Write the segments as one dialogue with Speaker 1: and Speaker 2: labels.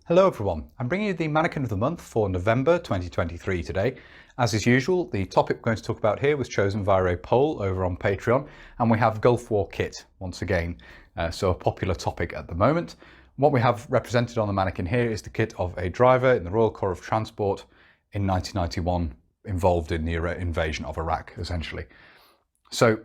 Speaker 1: Hello everyone, I'm bringing you the Mannequin of the Month for November 2023 today. As is usual, the topic we're going to talk about here was chosen via a poll over on Patreon, and we have Gulf War kit once again, so a popular topic at the moment. What we have represented on the mannequin here is the kit of a driver in the Royal Corps of Transport in 1991, involved in the invasion of Iraq, essentially. So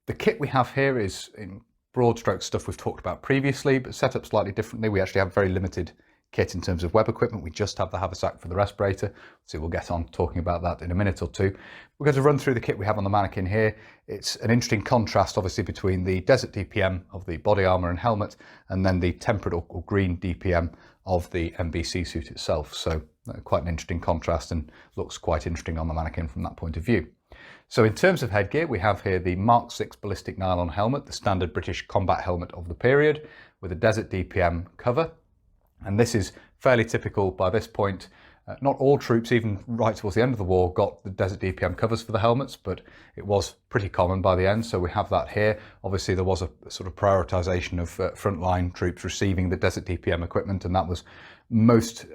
Speaker 1: the kit we have here is in broad strokes stuff we've talked about previously, but set up slightly differently. We actually have very limited kit in terms of web equipment. We just have the haversack for the respirator, so we'll get on talking about that in a minute or two. We're going to run through the kit we have on the mannequin here. It's an interesting contrast obviously between the desert DPM of the body armour and helmet and then the temperate or green DPM of the MBC suit itself. So quite an interesting contrast and looks quite interesting on the mannequin from that point of view. So in terms of headgear, we have here the Mark 6 ballistic nylon helmet, the standard British combat helmet of the period, with a desert DPM cover. And this is fairly typical by this point. Not all troops, even right towards the end of the war, got the desert DPM covers for the helmets, but it was pretty common by the end, so we have that here. Obviously there was a sort of prioritisation of frontline troops receiving the desert DPM equipment, and that was most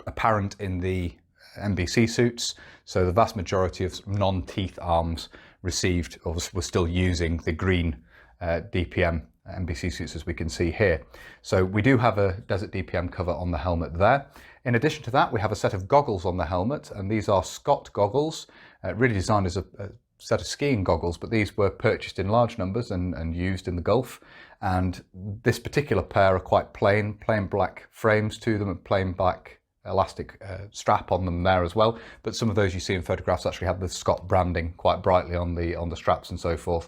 Speaker 1: apparent in the MBC suits. So the vast majority of non-teeth arms received, or were still using the green DPM MBC suits, as we can see here. So we do have a desert DPM cover on the helmet there. In addition to that, we have a set of goggles on the helmet, and these are Scott goggles, really designed as a set of skiing goggles, but these were purchased in large numbers and used in the Gulf. And this particular pair are quite plain black frames to them and plain black elastic strap on them there as well, but some of those you see in photographs actually have the Scott branding quite brightly on the straps and so forth.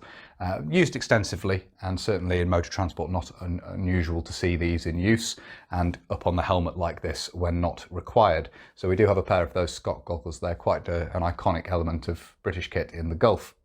Speaker 1: Used extensively, and certainly in motor transport not unusual to see these in use and up on the helmet like this when not required. So we do have a pair of those Scott goggles there, quite an iconic element of British kit in the Gulf.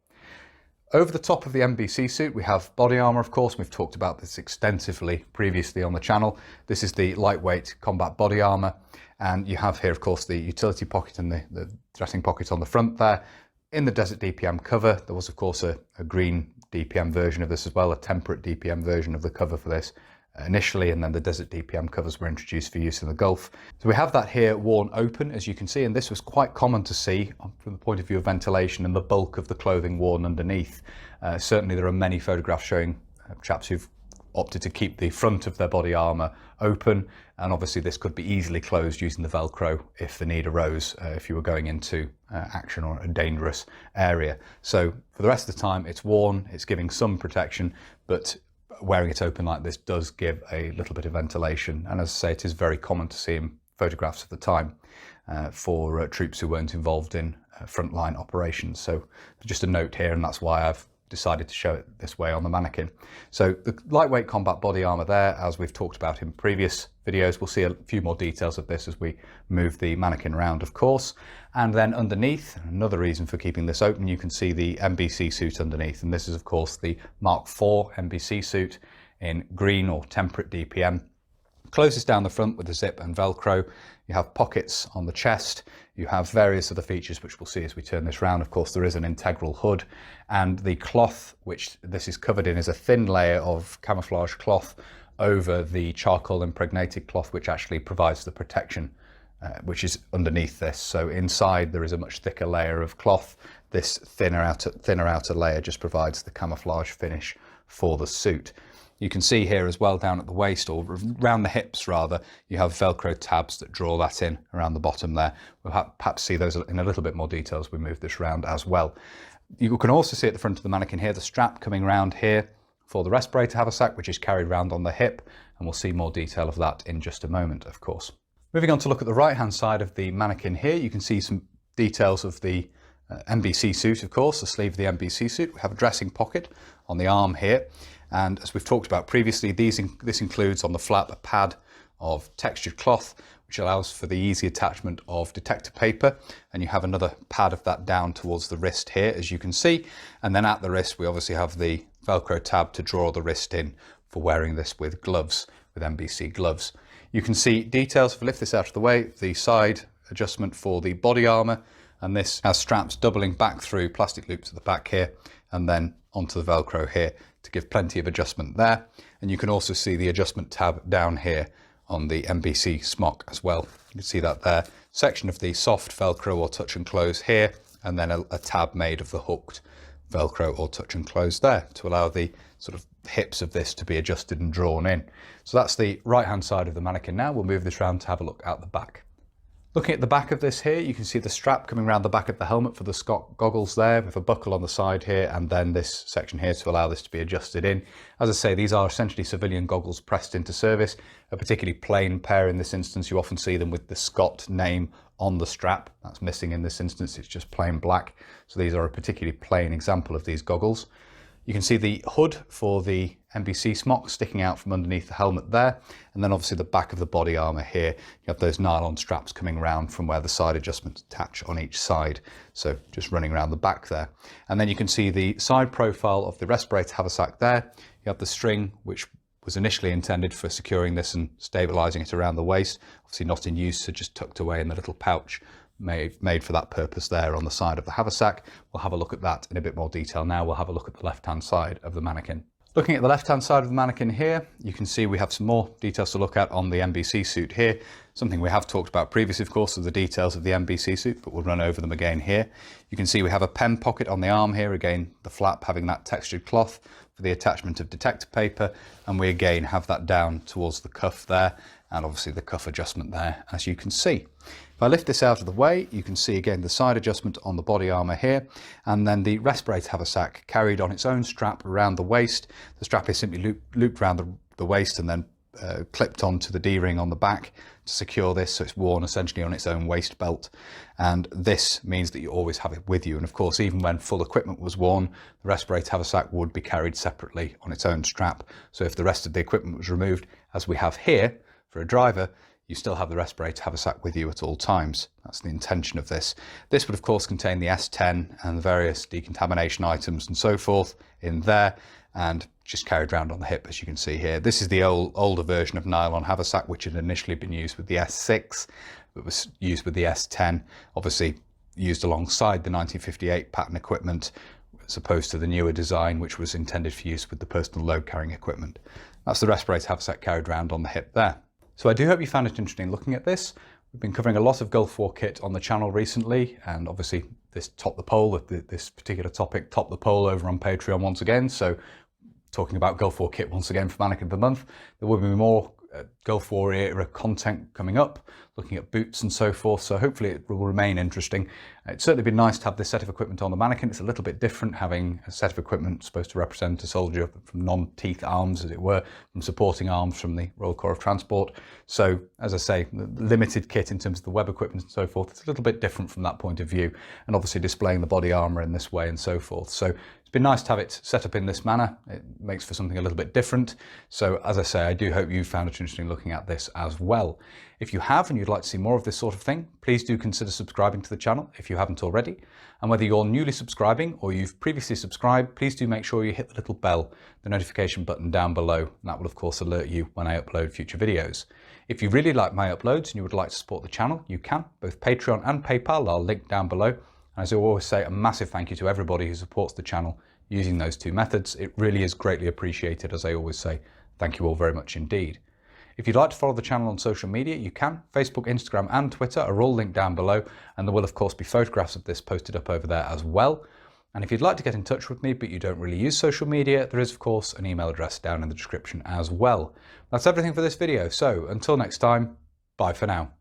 Speaker 1: Over the top of the MBC suit we have body armour, of course. We've talked about this extensively previously on the channel. This is the lightweight combat body armour, and you have here of course the utility pocket and the dressing pocket on the front there. In the desert DPM cover there was of course a green DPM version of this as well, a temperate DPM version of the cover for this initially, and then the desert DPM covers were introduced for use in the Gulf. So we have that here worn open, as you can see, and this was quite common to see from the point of view of ventilation and the bulk of the clothing worn underneath. Certainly there are many photographs showing chaps who've opted to keep the front of their body armour open, and obviously this could be easily closed using the Velcro if the need arose, if you were going into action or a dangerous area. So for the rest of the time it's worn, it's giving some protection, but wearing it open like this does give a little bit of ventilation, and as I say, it is very common to see in photographs of the time for troops who weren't involved in frontline operations. So just a note here, and that's why I've decided to show it this way on the mannequin. So the lightweight combat body armour there, as we've talked about in previous videos. We'll see a few more details of this as we move the mannequin around, of course. And then underneath, another reason for keeping this open, you can see the MBC suit underneath, and this is of course the Mark IV MBC suit in green or temperate DPM. Closes down the front with a zip and Velcro. You have pockets on the chest. You have various other features which we'll see as we turn this round. Of course, there is an integral hood, and the cloth which this is covered in is a thin layer of camouflage cloth over the charcoal impregnated cloth, which actually provides the protection which is underneath this. So inside there is a much thicker layer of cloth. This thinner outer layer just provides the camouflage finish for the suit. You can see here as well down at the waist, or around the hips rather, you have Velcro tabs that draw that in around the bottom there. We'll perhaps see those in a little bit more detail as we move this round as well. You can also see at the front of the mannequin here the strap coming round here for the respirator haversack, which is carried round on the hip, and we'll see more detail of that in just a moment, of course. Moving on to look at the right hand side of the mannequin here, you can see some details of the MBC suit, of course, the sleeve of the MBC suit. We have a dressing pocket on the arm here, and as we've talked about previously, this includes on the flap a pad of textured cloth which allows for the easy attachment of detector paper, and you have another pad of that down towards the wrist here, as you can see, and then at the wrist we obviously have the Velcro tab to draw the wrist in for wearing this with gloves, with MBC gloves. You can see details, if I lift this out of the way, the side adjustment for the body armour, and this has straps doubling back through plastic loops at the back here and then onto the Velcro here to give plenty of adjustment there. And you can also see the adjustment tab down here on the MBC smock as well. You can see that there, section of the soft Velcro or touch and close here, and then a tab made of the hooked Velcro or touch and close there to allow the sort of hips of this to be adjusted and drawn in. So that's the right hand side of the mannequin now. We'll move this around to have a look at the back. Looking at the back of this here, you can see the strap coming around the back of the helmet for the Scott goggles there, with a buckle on the side here, and then this section here to allow this to be adjusted in. As I say, these are essentially civilian goggles pressed into service, a particularly plain pair in this instance. You often see them with the Scott name on the strap. That's missing in this instance, it's just plain black. So these are a particularly plain example of these goggles. You can see the hood for the MBC smock sticking out from underneath the helmet there, and then obviously the back of the body armour here. You have those nylon straps coming around from where the side adjustments attach on each side, so just running around the back there. And then you can see the side profile of the respirator haversack there. You have the string, which was initially intended for securing this and stabilising it around the waist, obviously not in use, so just tucked away in the little pouch made for that purpose there on the side of the haversack. We'll have a look at that in a bit more detail now. We'll have a look at the left-hand side of the mannequin. Looking at the left-hand side of the mannequin here, you can see we have some more details to look at on the MBC suit here. Something we have talked about previously, of course, are the details of the MBC suit, but we'll run over them again here. You can see we have a pen pocket on the arm here, again, the flap having that textured cloth for the attachment of detector paper, and we again have that down towards the cuff there, and obviously the cuff adjustment there, as you can see. If I lift this out of the way, you can see again the side adjustment on the body armour here, and then the respirator haversack carried on its own strap around the waist. The strap is simply looped around the waist and then clipped onto the D-ring on the back to secure this, so it's worn essentially on its own waist belt. And this means that you always have it with you. And of course, even when full equipment was worn, the respirator haversack would be carried separately on its own strap. So if the rest of the equipment was removed, as we have here for a driver, you still have the respirator haversack with you at all times. That's the intention of this. This would of course contain the S10 and the various decontamination items and so forth in there, and just carried around on the hip, as you can see here. This is the older version of nylon haversack, which had initially been used with the S6, but was used with the S10, obviously used alongside the 1958 pattern equipment, as opposed to the newer design, which was intended for use with the personal load carrying equipment. That's the respirator haversack carried around on the hip there. So I do hope you found it interesting looking at this. We've been covering a lot of Gulf War kit on the channel recently, and obviously this Top the Pole, this particular topic, Top the Pole over on Patreon once again. So talking about Gulf War kit once again for Mannequin of the Month. There will be more Gulf War era content coming up, looking at boots and so forth, so hopefully it will remain interesting. It's certainly been nice to have this set of equipment on the mannequin. It's a little bit different having a set of equipment supposed to represent a soldier from non-teeth arms, as it were, from supporting arms from the Royal Corps of Transport. So as I say, the limited kit in terms of the web equipment and so forth, it's a little bit different from that point of view, and obviously displaying the body armour in this way and so forth. So it's been nice to have it set up in this manner. It makes for something a little bit different. So as I say, I do hope you found it interesting looking at this as well. If you have and you'd like to see more of this sort of thing, please do consider subscribing to the channel if you haven't already. And whether you're newly subscribing or you've previously subscribed, please do make sure you hit the little bell, the notification button down below, and that will of course alert you when I upload future videos. If you really like my uploads and you would like to support the channel, you can. Both Patreon and PayPal are linked down below. And as I always say, a massive thank you to everybody who supports the channel using those two methods. It really is greatly appreciated, as I always say. Thank you all very much indeed. If you'd like to follow the channel on social media, you can. Facebook, Instagram and Twitter are all linked down below, and there will of course be photographs of this posted up over there as well. And if you'd like to get in touch with me but you don't really use social media, there is of course an email address down in the description as well. That's everything for this video, so until next time, bye for now.